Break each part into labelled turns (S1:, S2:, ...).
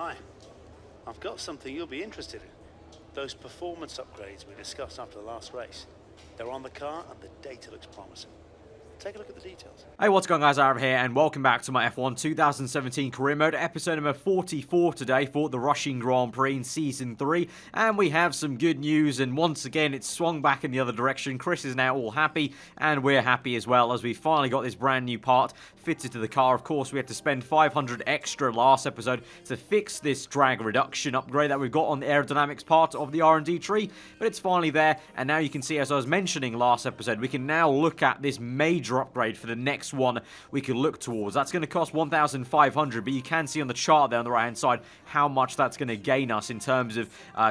S1: Hi, I've got something you'll be interested in. Those performance upgrades we discussed after the last race. They're on the car and the data looks promising. Take a look at the details.
S2: Hey, what's going on, guys? Aarava here, and welcome back to my F1 2017 Career Mode, episode number 44 today for the Russian Grand Prix in Season 3. And we have some good news, and once again, it's swung back in the other direction. Chris is now all happy, and we're happy as well, as we finally got this brand new part fitted to the car. Of course, we had to spend 500 extra last episode to fix this drag reduction upgrade that we've got on the aerodynamics part of the R&D tree, but it's finally there, and now you can see, as I was mentioning last episode, we can now look at this major upgrade for the next one we can look towards. That's going to cost 1,500, but you can see on the chart there on the right hand side how much that's going to gain us in terms of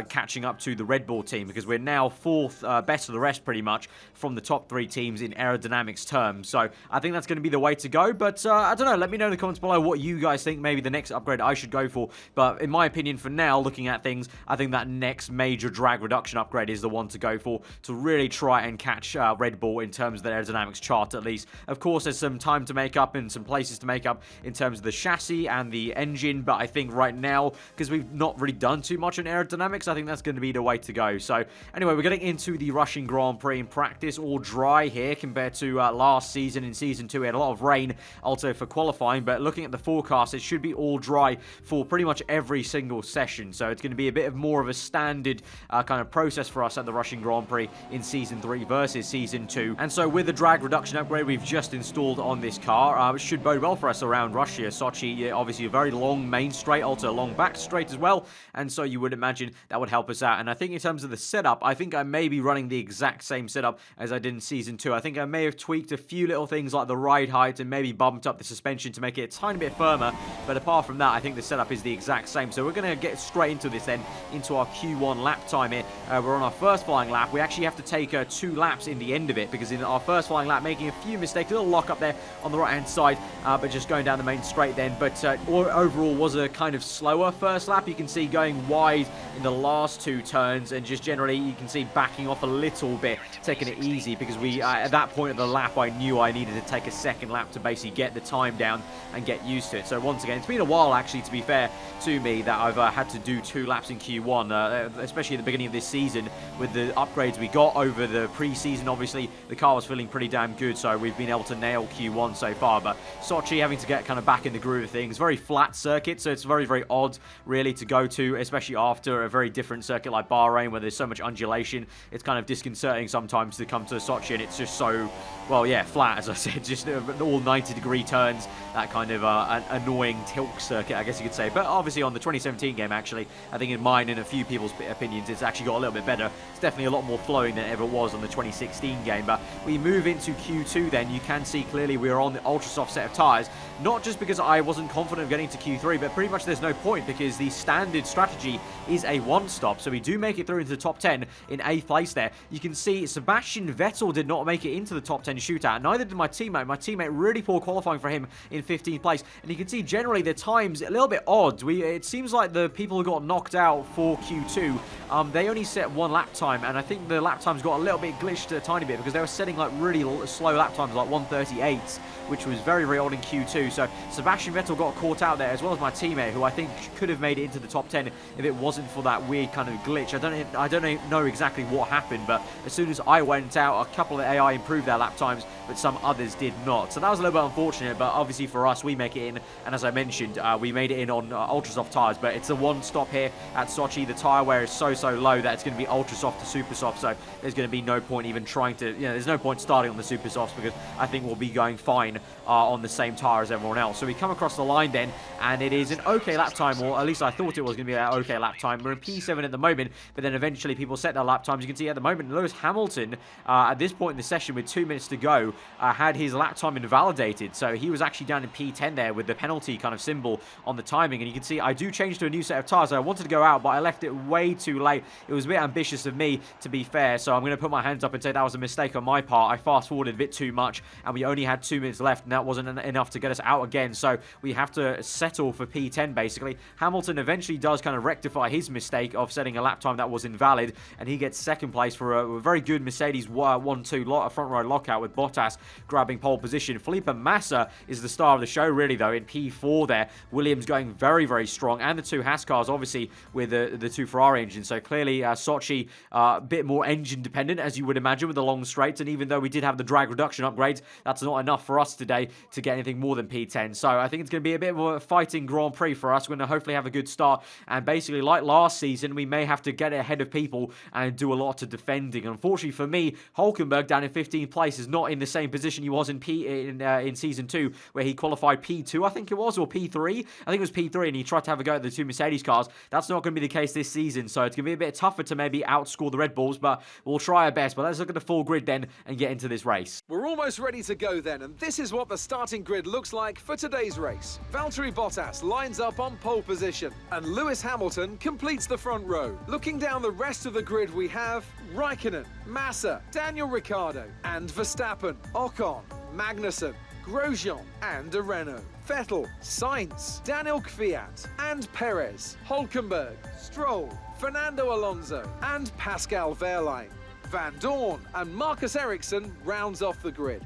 S2: catching up to the Red Bull team, because we're now fourth, best of the rest pretty much from the top three teams in aerodynamics terms. So I think that's going to be the way to go, but I don't know, let me know in the comments below what you guys think maybe the next upgrade I should go for. But in my opinion, for now, looking at things, I think that next major drag reduction upgrade is the one to go for, to really try and catch Red Bull in terms of the aerodynamics chart at least. Of course, there's some time to make up and some places to make up in terms of the chassis and the engine, but I think right now, because we've not really done too much in aerodynamics, I think that's going to be the way to go. So anyway, we're getting into the Russian Grand Prix in practice, all dry here compared to last season. In Season 2, we had a lot of rain also for qualifying, but looking at the forecast, it should be all dry for pretty much every single session. So it's going to be a bit of more of a standard kind of process for us at the Russian Grand Prix in Season 3 versus Season 2. And so with the drag reduction upgrade we've just installed on this car, it should bode well for us around Russia. Sochi, obviously a very long main straight, also a long back straight as well, and so you would imagine that would help us out. And I think in terms of the setup, I think I may be running the exact same setup as I did in Season 2. I think I may have tweaked a few little things like the ride height and maybe bumped up the suspension to make it a tiny bit firmer, but apart from that, I think the setup is the exact same. So we're going to get straight into this then, into our Q1 lap time here. We're on our first flying lap. We actually have to take 2 laps in the end of it, because in our first flying lap, making a few mistakes, a little lock up there on the right hand side, but just going down the main straight then. But overall was a kind of slower first lap. You can see going wide in the last 2 turns, and just generally you can see backing off a little bit, taking it easy, because we at that point of the lap I knew I needed to take a second lap to basically get the time down and get used to it. So once again, it's been a while actually, to be fair to me, that I've had to do 2 laps in Q1, especially at the beginning of this season with the upgrades we got over the pre-season. Obviously the car was feeling pretty damn good, so we've been able to nail Q1 so far. But Sochi, having to get kind of back in the groove of things, very flat circuit, so it's very, very odd really to go to, especially after a very different circuit like Bahrain where there's so much undulation. It's kind of disconcerting sometimes to come to Sochi, and it's just so, well, yeah, flat, as I said, just all 90-degree turns, that kind of an annoying tilt circuit, I guess you could say. But obviously on the 2017 game, actually, I think in mine and a few people's opinions, it's actually got a little bit better. It's definitely a lot more flowing than it ever was on the 2016 game. But we move into Q2 then. You can see clearly we are on the ultra soft set of tyres, not just because I wasn't confident of getting to Q3, but pretty much there's no point, because the standard strategy is a one-stop. So we do make it through into the top 10 in 8th place there. You can see Sebastian Vettel did not make it into the top 10 shootout, neither did my teammate. My teammate, really poor qualifying for him in 15th place, and you can see generally the times a little bit odd. It seems like the people who got knocked out for Q2, they only set 1 lap time, and I think the lap times got a little bit glitched a tiny bit, because they were setting like really slow lap times, like 1:38, which was very, very odd in Q2. So Sebastian Vettel got caught out there, as well as my teammate, who I think could have made it into the top 10 if it wasn't for that weird kind of glitch. I don't know exactly what happened, but as soon as I went out, a couple of AI improved their lap times, but some others did not. So that was a little bit unfortunate, but obviously for us, we make it in, and as I mentioned, we made it in on ultra soft tyres. But it's a one stop here at Sochi. The tyre wear is so low that it's going to be ultra soft to super soft, so there's going to be no point even trying to, there's no point starting on the super softs, because I think we'll be going fine on the same tyre as everyone else. So we come across the line then, and it is an okay lap time, or at least I thought it was going to be an okay lap time. We're in P7 at the moment, but then eventually people set their lap times. You can see at the moment Lewis Hamilton, at this point in the session with 2 minutes to go, had his lap time invalidated. So he was actually down in P10 there with the penalty kind of symbol on the timing. And you can see I do change to a new set of tyres. I wanted to go out, but I left it way too late. It was a bit ambitious of me, to be fair. So I'm going to put my hands up and say that was a mistake on my part. I fast forwarded a bit too much, and we only had 2 minutes left. left, and that wasn't enough to get us out again. So we have to settle for P10, basically. Hamilton eventually does kind of rectify his mistake of setting a lap time that was invalid, and he gets second place for a very good Mercedes 1-2 front row lockout with Bottas grabbing pole position. Felipe Massa is the star of the show, really, though, in P4 there. Williams going very, very strong, and the two Haas cars, obviously, with the two Ferrari engines. So clearly, Sochi, a bit more engine dependent, as you would imagine, with the long straights, and even though we did have the drag reduction upgrades, that's not enough for us today to get anything more than P10. So I think it's going to be a bit of a fighting Grand Prix for us. We're going to hopefully have a good start, and basically, like last season, we may have to get ahead of people and do a lot of defending. Unfortunately for me, Hulkenberg down in 15th place is not in the same position he was in Season 2, where he qualified P2, I think it was, or P3. I think it was P3, and he tried to have a go at the two Mercedes cars. That's not going to be the case this season, so it's going to be a bit tougher to maybe outscore the Red Bulls, but we'll try our best. But let's look at the full grid then and get into this race.
S3: We're almost ready to go then, and this is what the starting grid looks like for today's race. Valtteri Bottas lines up on pole position, and Lewis Hamilton completes the front row. Looking down the rest of the grid, we have Raikkonen, Massa, Daniel Ricciardo, and Verstappen, Ocon, Magnussen, Grosjean and Renault, Vettel, Sainz, Daniel Kvyat and Perez, Hulkenberg, Stroll, Fernando Alonso and Pascal Wehrlein. Van Dorn and Marcus Ericsson rounds off the grid.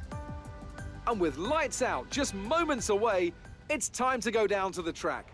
S3: And with lights out just moments away, it's time to go down to the track.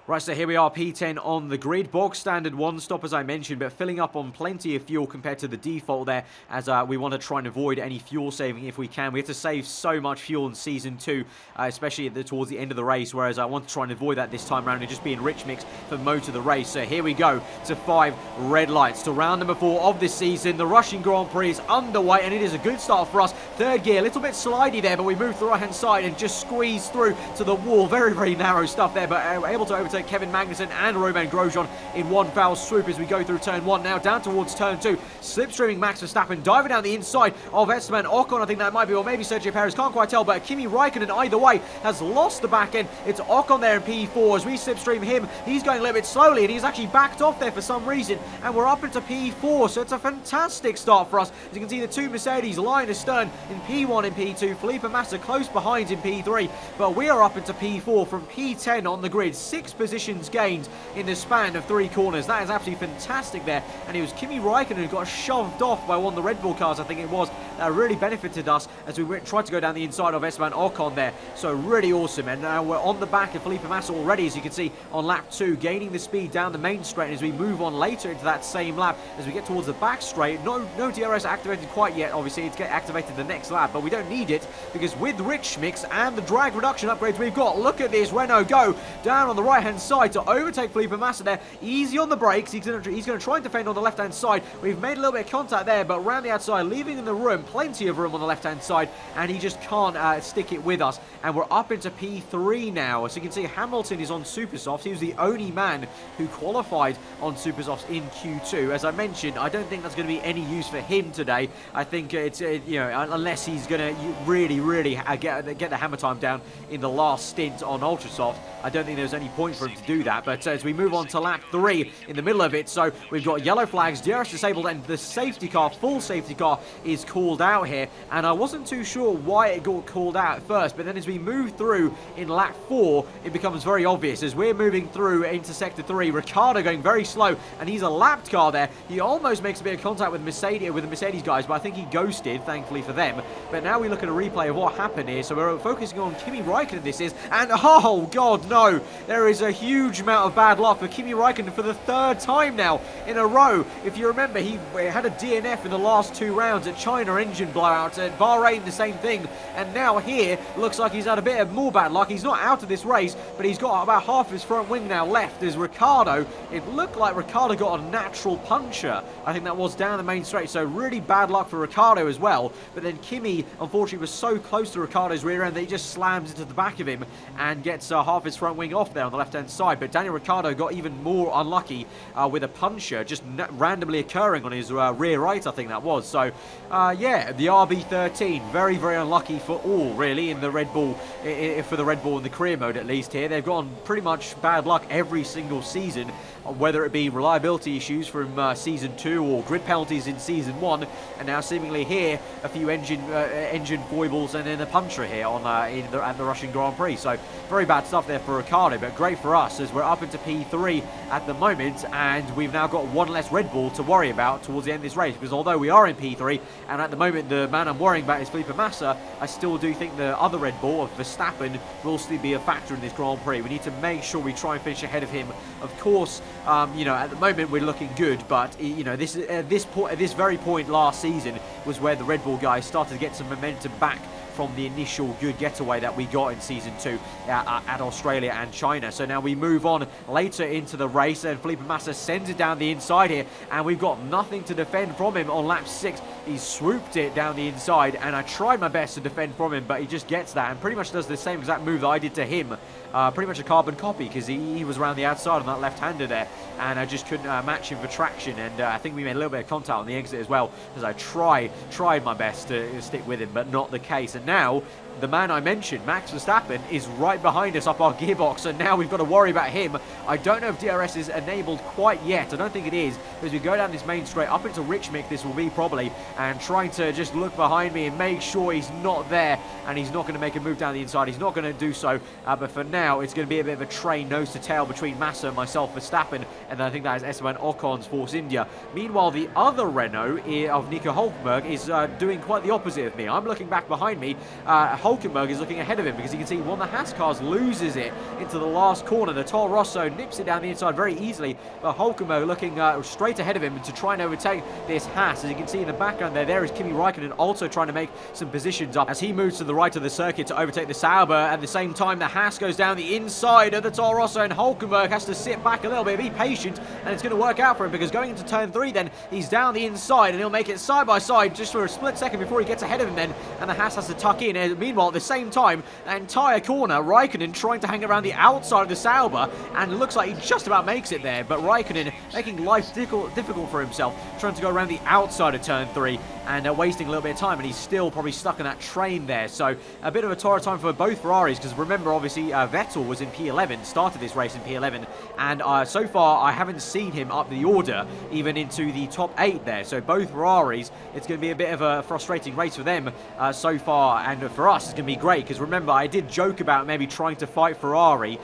S2: Right, so here we are, P10 on the grid. Bog standard one stop, as I mentioned, but filling up on plenty of fuel compared to the default there, as we want to try and avoid any fuel saving if we can. We have to save so much fuel in Season 2, especially towards the end of the race, whereas I want to try and avoid that this time around and just be in rich mix for most of the race. So here we go to 5 red lights to round number 4 of this season. The Russian Grand Prix is underway, and it is a good start for us. Third gear, a little bit slidey there, but we move to the right-hand side and just squeeze through to the wall. Very, very narrow stuff there, but able to overtake Kevin Magnussen and Romain Grosjean in one foul swoop as we go through turn 1. Now down towards turn 2, slipstreaming Max Verstappen, diving down the inside of Esteban Ocon, I think that might be, or maybe Sergio Perez, can't quite tell, but Kimi Raikkonen either way has lost the back end. It's Ocon there in P4 as we slipstream him. He's going a little bit slowly, and he's actually backed off there for some reason, and we're up into P4, so it's a fantastic start for us. As you can see, the two Mercedes line astern in P1 and P2, Felipe Massa close behind in P3, but we are up into P4 from P10 on the grid. 6 positions gained in the span of 3 corners. That is absolutely fantastic there, and it was Kimi Raikkonen who got shoved off by one of the Red Bull cars, I think it was, that really benefited us as we tried to go down the inside of Esteban Ocon there. So really awesome, and now we're on the back of Felipe Massa already, as you can see, on lap 2, gaining the speed down the main straight. And as we move on later into that same lap, as we get towards the back straight, no DRS activated quite yet. Obviously it's get activated the next lap, but we don't need it, because with rich mix and the drag reduction upgrades we've got, look at this Renault go down on the right hand side to overtake Felipe Massa there. Easy on the brakes. He's going to try and defend on the left-hand side. We've made a little bit of contact there, but around the outside, leaving in the room, plenty of room on the left-hand side, and he just can't stick it with us. And we're up into P3 now. As you can see, Hamilton is on Supersofts. He was the only man who qualified on Supersofts in Q2. As I mentioned, I don't think that's going to be any use for him today. I think it's, unless he's going to really get the hammer time down in the last stint on Ultrasoft, I don't think there's any point for him to do that. But as we move on to lap 3 in the middle of it, so we've got yellow flags, DRS disabled, and the safety car, full safety car, is called out here. And I wasn't too sure why it got called out at first, but then as we move through in lap 4, it becomes very obvious. As we're moving through into sector 3, Ricciardo going very slow, and he's a lapped car there. He almost makes a bit of contact with the Mercedes guys, but I think he ghosted, thankfully for them. But now we look at a replay of what happened here. So we're focusing on Kimi Raikkonen, this is, and oh god no, there is a huge amount of bad luck for Kimi Raikkonen for the 3rd time now in a row. If you remember, he had a DNF in the last 2 rounds at China, engine blowout, at Bahrain the same thing, and now here looks like he's had a bit of more bad luck. He's not out of this race, but he's got about half his front wing now left. There's Ricciardo. It looked like Ricciardo got a natural puncture. I think that was down the main straight, so really bad luck for Ricciardo as well. But then Kimi, unfortunately, was so close to Ricciardo's rear end that he just slams into the back of him and gets half his front wing off there on the left-hand left-hand side, but Daniel Ricciardo got even more unlucky with a puncture just randomly occurring on his rear right, I think that was. So, yeah, the RB13, very, very unlucky for all, really, in the Red Bull, for the Red Bull in the career mode at least here. They've gotten pretty much bad luck every single season, whether it be reliability issues from Season 2 or grid penalties in Season 1, and now seemingly here, a few engine foibles and then a puncture here on at the Russian Grand Prix. So, very bad stuff there for Ricciardo, but great for us as we're up into P3 at the moment, and we've now got one less Red Bull to worry about towards the end of this race, because although we are in P3, and at the moment the man I'm worrying about is Felipe Massa, I still do think the other Red Bull of Verstappen will still be a factor in this Grand Prix. We need to make sure we try and finish ahead of him. Of course, you know, at the moment we're looking good, but you know, this very point last season was where the Red Bull guys started to get some momentum back from the initial good getaway that we got in Season 2 at Australia and China. So now we move on later into the race, and Felipe Massa sends it down the inside here, and we've got nothing to defend from him on lap 6. He swooped it down the inside, and I tried my best to defend from him, but he just gets that and pretty much does the same exact move that I did to him. Pretty much a carbon copy, because he was around the outside on that left-hander there, and I just couldn't match him for traction, and I think we made a little bit of contact on the exit as well, as I tried my best to stick with him, but not the case. And now the man I mentioned, Max Verstappen, is right behind us up our gearbox, and now we've got to worry about him. I don't know if DRS is enabled quite yet. I don't think it is, as we go down this main straight up into Richmond, this will be probably, and trying to just look behind me and make sure he's not there, and he's not going to make a move down the inside. He's not going to do so, but for now it's going to be a bit of a train nose to tail between Massa and myself, Verstappen, and I think that is Esteban Ocon's Force India. Meanwhile, the other Renault of Nico Hulkenberg is doing quite the opposite of me. I'm looking back behind me. Hulkenberg is looking ahead of him, because you can see one of the Haas cars loses it into the last corner. The Toro Rosso nips it down the inside very easily, but Hulkenberg looking straight ahead of him to try and overtake this Haas. As you can see in the background there is Kimi Raikkonen also trying to make some positions up as he moves to the right of the circuit to overtake the Sauber. At the same time, the Haas goes down the inside of the Toro Rosso, and Hulkenberg has to sit back a little bit, be patient, and it's going to work out for him, because going into turn 3 then, he's down the inside, and he'll make it side by side just for a split second before he gets ahead of him then, and the Haas has to tuck in. And meanwhile, at the same time, that entire corner, Raikkonen trying to hang around the outside of the Sauber, and it looks like he just about makes it there, but Raikkonen making life difficult for himself, trying to go around the outside of turn 3, and wasting a little bit of time, and he's still probably stuck in that train there. So a bit of a torrid time for both Ferraris, because remember, obviously, Vettel was in P11, started this race in P11, and so far I haven't seen him up the order, even into the top 8 there. So both Ferraris, it's going to be a bit of a frustrating race for them so far, and for us, it's going to be great, because remember, I did joke about maybe trying to fight Ferrari.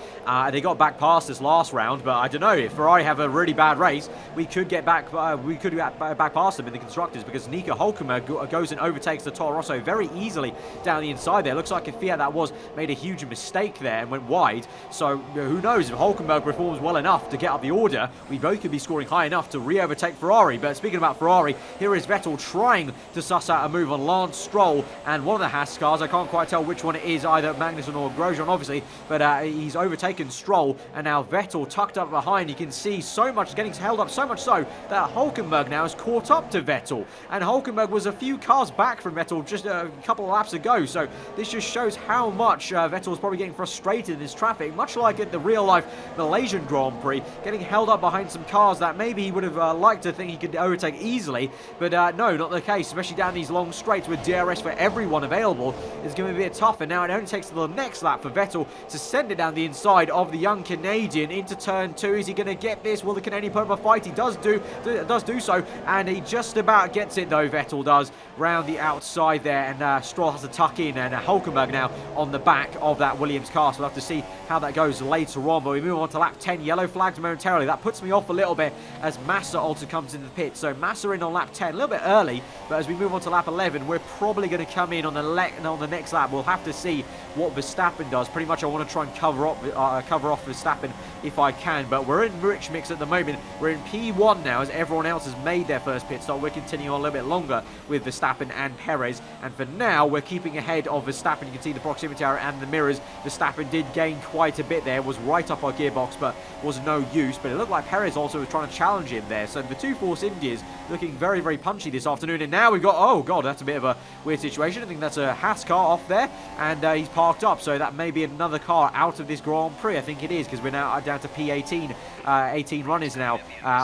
S2: They got back past us last round, but I don't know, if Ferrari have a really bad race, we could get back back past them in the constructors, because Nico Hulkenberg goes and overtakes the Toro Rosso very easily down the inside there. Looks like if Fiat that was made a huge mistake there and went wide. So who knows, if Hulkenberg performs well enough to get up the order, we both could be scoring high enough to re-overtake Ferrari. But speaking about Ferrari, here is Vettel trying to suss out a move on Lance Stroll and one of the Haas cars. I can't quite tell which one it is, either Magnussen or Grosjean obviously, but he's overtaken Stroll, and now Vettel tucked up behind. You can see so much getting held up, so much so that Hulkenberg now has caught up to Vettel, and Hulkenberg was a few cars back from Vettel just a couple of laps ago. So this just shows how much Vettel's probably getting frustrated in this traffic, much like at the real-life Malaysian Grand Prix, getting held up behind some cars that maybe he would have liked to think he could overtake easily, but no, not the case, especially down these long straights with DRS for everyone available. It's going to be a bit tough, and now it only takes to the next lap for Vettel to send it down the inside of the young Canadian into turn 2. Is he going to get this? Will the Canadian put up a fight? He does do so, and he just about gets it though, Vettel does, round the outside there, and Stroll has to tuck in, and Hulkenberg now on the back of that Williams car. So we'll have to see how that goes later on, but we move on to lap 10. Yellow flags momentarily. That puts me off a little bit as Massa also comes into the pit. So Massa in on lap 10, a little bit early, but as we move on to lap 11, we're probably going to come in on the next lap. We'll have to see what Verstappen does. Pretty much I want to try and cover off Verstappen if I can, but we're in rich mix at the moment. We're in P1 now, as everyone else has made their first pit stop. We're continuing on a little bit longer with Verstappen and Perez, and for now we're keeping ahead of Verstappen. You can see the proximity area and the mirrors. Verstappen did gain quite a bit there, was right up our gearbox, but was no use. But it looked like Perez also was trying to challenge him there. So the two Force Indias looking very, very punchy this afternoon. And now we've got, oh god, that's a bit of a weird situation. I think that's a Haas car off there, and he's parked up, so that may be another car out of this Grand Prix. I think it is, because we're now down to P18, 18 runners now,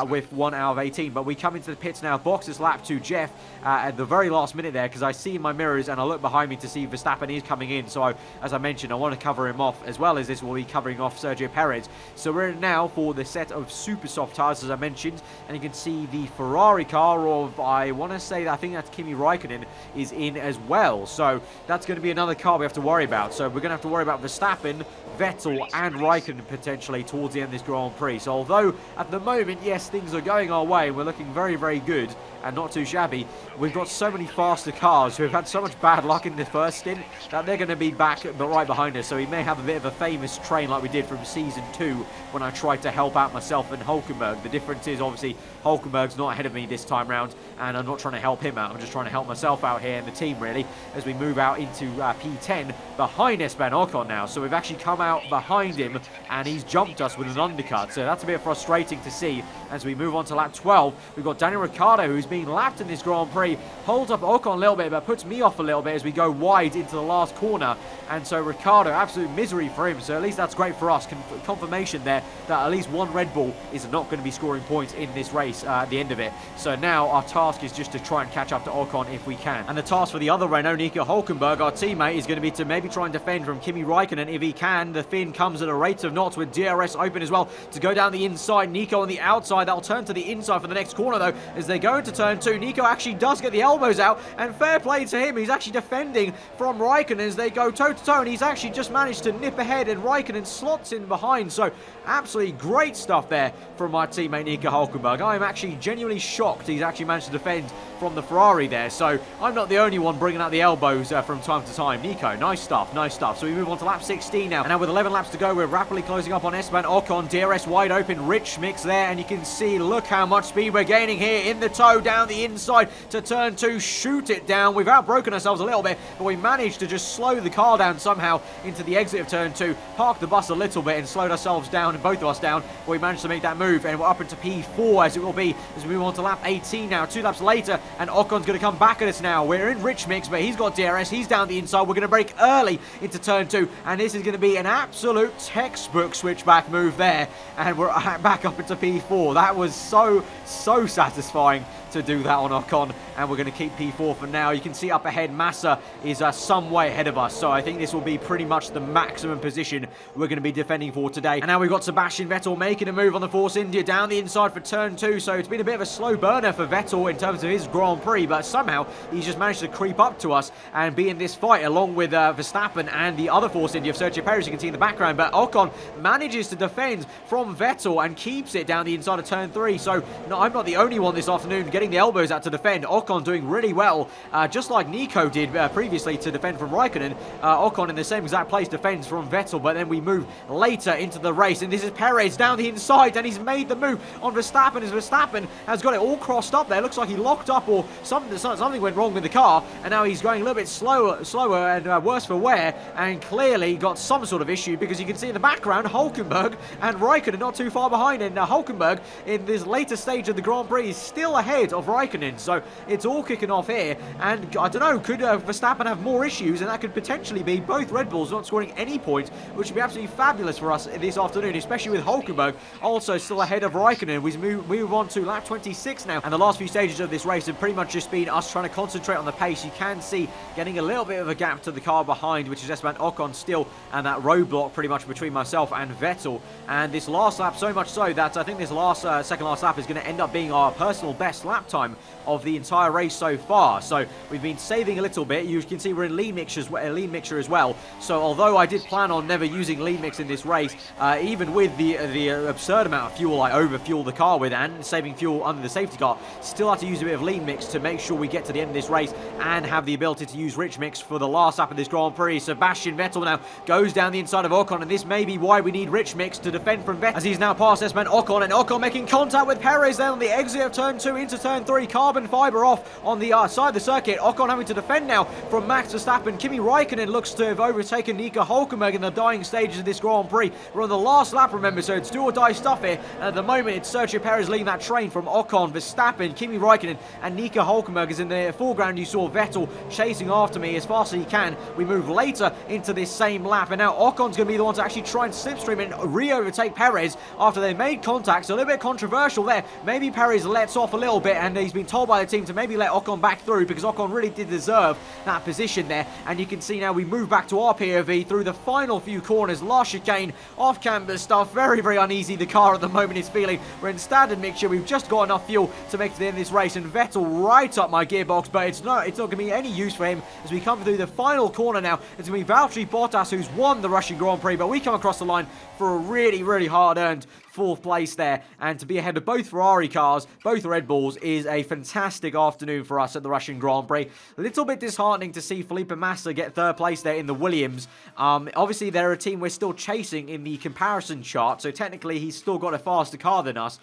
S2: with 1 out of 18. But we come into the pits now, boxes lap to Jeff at the very last minute there, because I see in my mirrors and I look behind me to see Verstappen is coming in. So as I mentioned, I want to cover him off, as well as this will be covering off Sergio Perez. So we're in now for the set of super soft tyres, as I mentioned, and you can see the Ferrari car of, I want to say that I think that's Kimi Raikkonen is in as well. So that's going to be another car we have to worry about. So we're going to have to worry about Verstappen, Vettel and Raikkonen potentially towards the end of this Grand Prix. So although at the moment, yes, things are going our way, we're looking very, very good and not too shabby, we've got so many faster cars who have had so much bad luck in the first stint that they're going to be back but right behind us. So we may have a bit of a famous train like we did from season 2 when I tried to help out myself and Hulkenberg. The difference is obviously Hulkenberg's not ahead of me this time round, and I'm not trying to help him out. I'm just trying to help myself out here and the team really as we move out into P10 behind Esteban Ocon now. So we've actually come out behind him and he's jumped us with an undercut. So that's a bit frustrating to see as we move on to lap 12. We've got Daniel Ricciardo, who's being lapped in this Grand Prix, holds up Ocon a little bit but puts me off a little bit as we go wide into the last corner. And so Ricciardo, absolute misery for him. So at least that's great for us. Confirmation there that at least one Red Bull is not going to be scoring points in this race at the end of it. So now our task is just to try and catch up to Ocon if we can. And the task for the other Renault, Nico Hulkenberg, our teammate, is going to be to maybe try and defend from Kimi Raikkonen if he can. The Finn comes at a rate of knots with DRS open as well to go down the inside. Nico on the outside. That'll turn to the inside for the next corner though as they go into turn 2. Nico actually does get the elbows out, and fair play to him. He's actually defending from Raikkonen as they go toe to toe, and he's actually just managed to nip ahead, and Raikkonen slots in behind. So absolutely great stuff there from my teammate Nico Hulkenberg. I'm actually genuinely shocked he's actually managed to defend from the Ferrari there. So I'm not the only one bringing out the elbows from time to time. Nico, nice stuff, nice stuff. So we move on to lap 16 now. And now with 11 laps to go, we're rapidly closing up on Esteban Ocon. DRS wide open, rich mix there, and you can see, look how much speed we're gaining here in the toe down the inside to turn 2, shoot it down. We've outbroken ourselves a little bit, but we managed to just slow the car down somehow into the exit of turn 2, park the bus a little bit and slowed ourselves down, and both of us down, but we managed to make that move, and we're up into P4 as it will be as we move on to lap 18 now. 2 laps later, and Ocon's going to come back at us now. We're in rich mix, but he's got DRS, he's down the inside. We're going to brake early into turn 2, and this is going to be an absolute textbook switchback move there, and we're back up into P4. That was so satisfying to do that on Ocon, and we're going to keep P4 for now. You can see up ahead Massa is some way ahead of us, so I think this will be pretty much the maximum position we're going to be defending for today. And now we've got Sebastian Vettel making a move on the Force India down the inside for turn 2, so it's been a bit of a slow burner for Vettel in terms of his Grand Prix, but somehow he's just managed to creep up to us and be in this fight along with Verstappen and the other Force India of Sergio Perez, you can see in the background. But Ocon manages to defend from Vettel and keeps it down the inside of turn 3, so no, I'm not the only one this afternoon getting the elbows out to defend. Ocon doing really well, just like Nico did previously to defend from Raikkonen. Ocon in the same exact place defends from Vettel, but then we move later into the race, and this is Perez down the inside, and he's made the move on Verstappen as Verstappen has got it all crossed up there. Looks like he locked up or something went wrong with the car, and now he's going a little bit slower and worse for wear, and clearly got some sort of issue, because you can see in the background Hulkenberg and Raikkonen not too far behind, and Hulkenberg in this later stage of the Grand Prix is still ahead of Raikkonen. So it's all kicking off here, and I don't know, could Verstappen have more issues, and that could potentially be both Red Bulls not scoring any points, which would be absolutely fabulous for us this afternoon, especially with Hulkenberg also still ahead of Raikkonen. We move on to lap 26 now, and the last few stages of this race have pretty much just been us trying to concentrate on the pace. You can see getting a little bit of a gap to the car behind, which is Esteban Ocon still, and that roadblock pretty much between myself and Vettel. And this last lap, so much so that I think this second last lap is going to end up being our personal best lap time of the entire race so far. So we've been saving a little bit. You can see we're in lean mixture as well. So although I did plan on never using lean mix in this race, even with the absurd amount of fuel I overfuel the car with and saving fuel under the safety car, still have to use a bit of lean mix to make sure we get to the end of this race and have the ability to use rich mix for the last lap of this Grand Prix. Sebastian Vettel now goes down the inside of Ocon, and this may be why we need rich mix to defend from Vettel, as he's now past Esteban Ocon, and Ocon making contact with Perez then on the exit of turn 2 into turn 3. Carbon fibre off on the side of the circuit. Ocon having to defend now from Max Verstappen. Kimi Raikkonen looks to have overtaken Nico Hulkenberg in the dying stages of this Grand Prix. We're on the last lap, remember, so it's do or die stuff here. And at the moment, it's Sergio Perez leading that train from Ocon, Verstappen, Kimi Raikkonen, and Nico Hulkenberg is in the foreground. You saw Vettel chasing after me as fast fast as he can. We move later into this same lap, and now Ocon's going to be the one to actually try and slipstream and re-overtake Perez after they made contact. So a little bit controversial there. Maybe Perez lets off a little bit, and he's been told by the team to maybe let Ocon back through, because Ocon really did deserve that position there. And you can see now we move back to our POV through the final few corners. Last chicane, off-camber stuff, very, very uneasy the car at the moment is feeling. We're in standard mixture. We've just got enough fuel to make it to the end of this race, and Vettel right up my gearbox, but it's not going to be any use for him as we come through the final corner now. It's going to be Valtteri Bottas who's won the Russian Grand Prix, but we come across the line for a really, really hard-earned 4th place there, and to be ahead of both Ferrari cars, both Red Bulls, is a fantastic afternoon for us at the Russian Grand Prix. A little bit disheartening to see Felipe Massa get 3rd place there in the Williams. Obviously, they're a team we're still chasing in the comparison chart, so technically he's still got a faster car than us,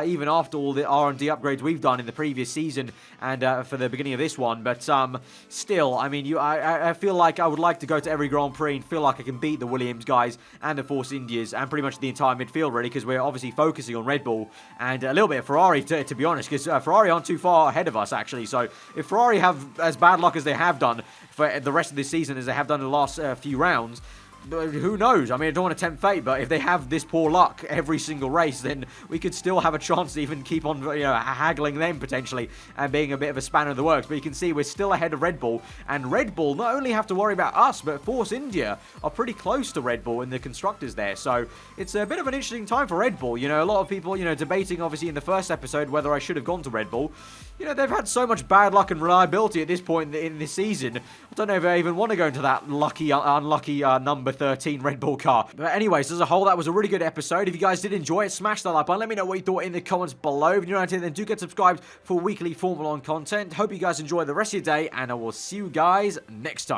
S2: even after all the R&D upgrades we've done in the previous season and for the beginning of this one. But still, I mean, I feel like I would like to go to every Grand Prix and feel like I can beat the Williams guys and the Force Indias and pretty much the entire midfield, really, because we're obviously focusing on Red Bull and a little bit of Ferrari, to be honest, because Ferrari aren't too far ahead of us, actually. So if Ferrari have as bad luck as they have done for the rest of this season as they have done in the last few rounds, who knows? I mean, I don't want to tempt fate, but if they have this poor luck every single race, then we could still have a chance to even keep on, haggling them potentially and being a bit of a spanner in the works. But you can see we're still ahead of Red Bull, and Red Bull not only have to worry about us, but Force India are pretty close to Red Bull in the constructors there. So it's a bit of an interesting time for Red Bull. A lot of people, debating obviously in the first episode whether I should have gone to Red Bull. They've had so much bad luck and reliability at this point in this season. I don't know if I even want to go into that unlucky number 13 Red Bull car. But anyways, as a whole, that was a really good episode. If you guys did enjoy it, smash that like button. Let me know what you thought in the comments below. If you're not here, then do get subscribed for weekly Formula 1 content. Hope you guys enjoy the rest of your day, and I will see you guys next time.